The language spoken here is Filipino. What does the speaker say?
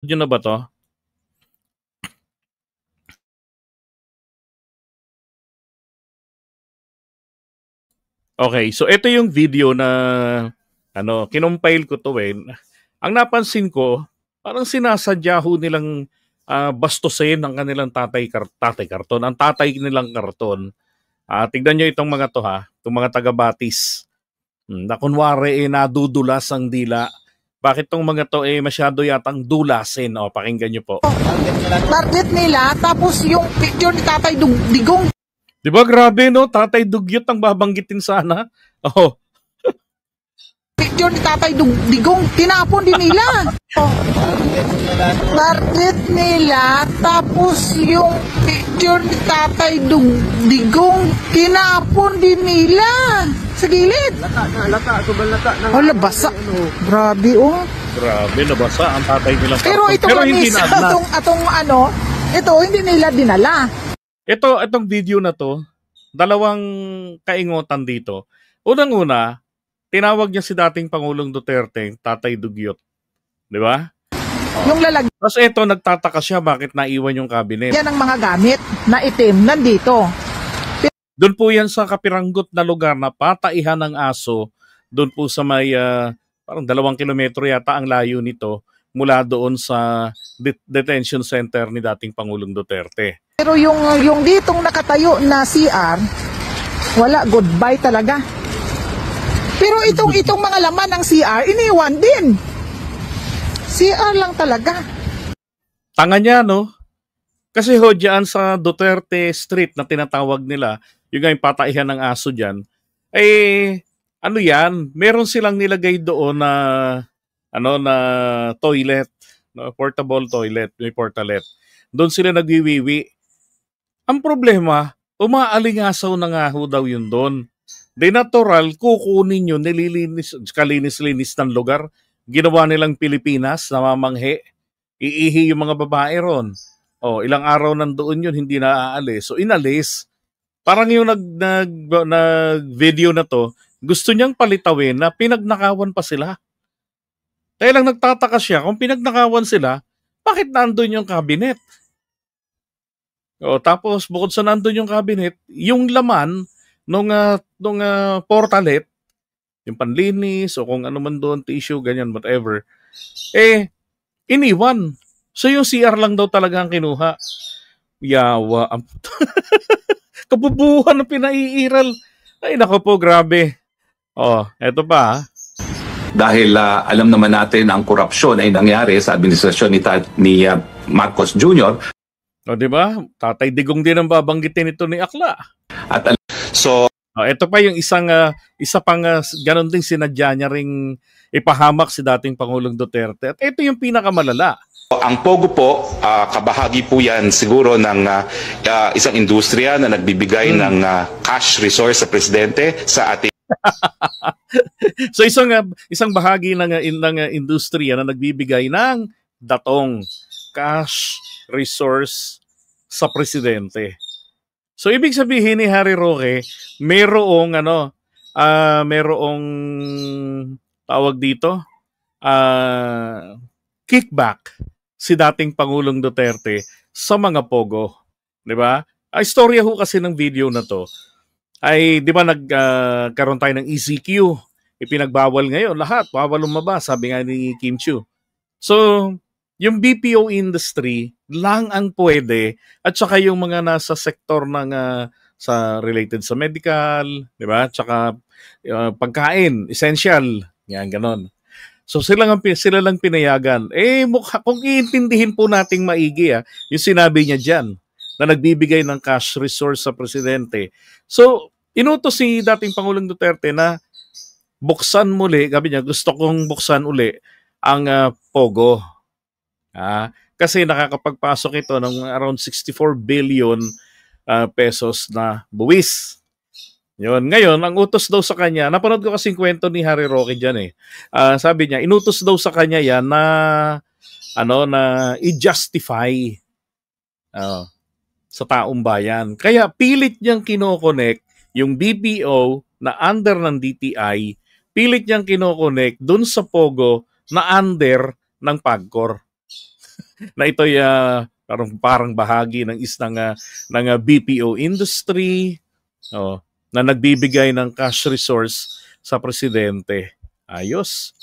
Yun na ba to? Okay, so ito yung video na kinompile ko to eh. Ang napansin ko, parang sinasadya ho nilang bastusin ang kanilang tatay karton, ang tatay nilang karton. Tignan nyo itong mga to ha, itong mga taga-Batis. Na kunwari nadudulas ang dila. Bakit tong mga to masyado yatang dulasin? O, pakinggan nyo po. Target nila, tapos yung picture ni Tatay Digong. Di ba grabe no? Tatay Dugyot ang babanggitin sana. Oh. Picture ni Tatay Digong, tinapon din nila. Target nila, tapos yung picture ni Tatay Digong, tinapon din nila. Sa gilid. Hala, basa. Grabe oh. Grabe, nabasa ang tatay nila. Pero ito hindi na. Ito hindi nila dinala. Itong video na to, dalawang kaingotan dito. Unang-una, tinawag niya si dating Pangulong Duterte, Tatay Dugyot. Di ba? Yung lalagyan. Tapos ito, nagtataka siya bakit naiwan yung cabinet. Yan ang mga gamit na itim nandito. Doon po yan sa kapiranggot na lugar na pataihan ng aso. Doon po sa may parang 2 kilometro yata ang layo nito mula doon sa detention center ni dating Pangulong Duterte. Pero yung ditong nakatayo na CR, wala, goodbye talaga. Pero itong mga laman ng CR, iniwan din. CR lang talaga. Tanga niya, no? Kasi ho, dyan sa Duterte Street na tinatawag nila, yung pataihan ng aso dyan, ano yan, meron silang nilagay doon na, na toilet, no? Portable toilet, may portalet. Doon sila nagwiwiwi. Ang problema, umaalingasaw na nga ho daw yun doon. De natural, kukunin yun, nililinis, kalinis-linis ng lugar. Ginawa nilang Pilipinas, namamanghe. Iihi yung mga babae ron. Ilang araw nandoon yun, hindi na aalis. So inalis. Parang yung nag-video na to, gusto niyang palitawin na pinagnakawan pa sila. Kaya lang nagtataka siya, kung pinagnakawan sila, bakit nandun yung cabinet? Tapos bukod sa nandun yung cabinet, yung laman nung portalet, yung panlinis o kung ano man doon, tissue, ganyan, whatever, iniwan. So yung CR lang daw talaga ang kinuha. Yawa. Kabubuhan na pinaiiral. Ay, nako po, grabe. Eto pa. Dahil alam naman natin ang korupsyon ay nangyari sa administrasyon ni Marcos Jr. Di ba? Tatay Digong din ang babanggitin ito ni Akla. At so, ito pa yung isa pang ganon ding sinadya niya ring ipahamak si dating Pangulong Duterte. At ito yung pinakamalala. Ang Pogo po, kabahagi po yan siguro ng isang industriya na nagbibigay ng cash resource sa presidente sa ating So isang bahagi ng industriya na nagbibigay ng datong cash resource sa presidente. So ibig sabihin ni Harry Roque, merong tawag dito, kickback si dating Pangulong Duterte sa mga pogo, 'di ba? Ang istorya ho kasi ng video na to ay 'di ba nagkaroon tayo ng ECQ, ipinagbawal ngayon lahat, bawal lumabas, sabi nga ni Kim Chiu. So, yung BPO industry lang ang pwede at saka yung mga nasa sektor ng sa related sa medical, 'di ba? Tsaka pagkain, essential, yan ganon. So sila lang pinayagan. Kung iintindihin po nating maigi yung sinabi niya diyan na nagbibigay ng cash resource sa presidente. So inutos si dating Pangulong Duterte na buksan muli, sabi niya, gusto kong buksan uli ang Pogo. Kasi nakakapagpasok ito ng around 64 billion pesos na buwis. Yun. Ngayon, ang utos daw sa kanya, napanood ko kasing kwento ni Harry Roque dyan sabi niya, inutos daw sa kanya yan na i-justify sa taong bayan. Kaya pilit niyang kinokonek yung BPO na under ng DTI, pilit niyang kinokonek dun sa Pogo na under ng PAGCOR. na ito'y parang bahagi ng BPO industry, na nagbibigay ng cash resource sa presidente. Ayos.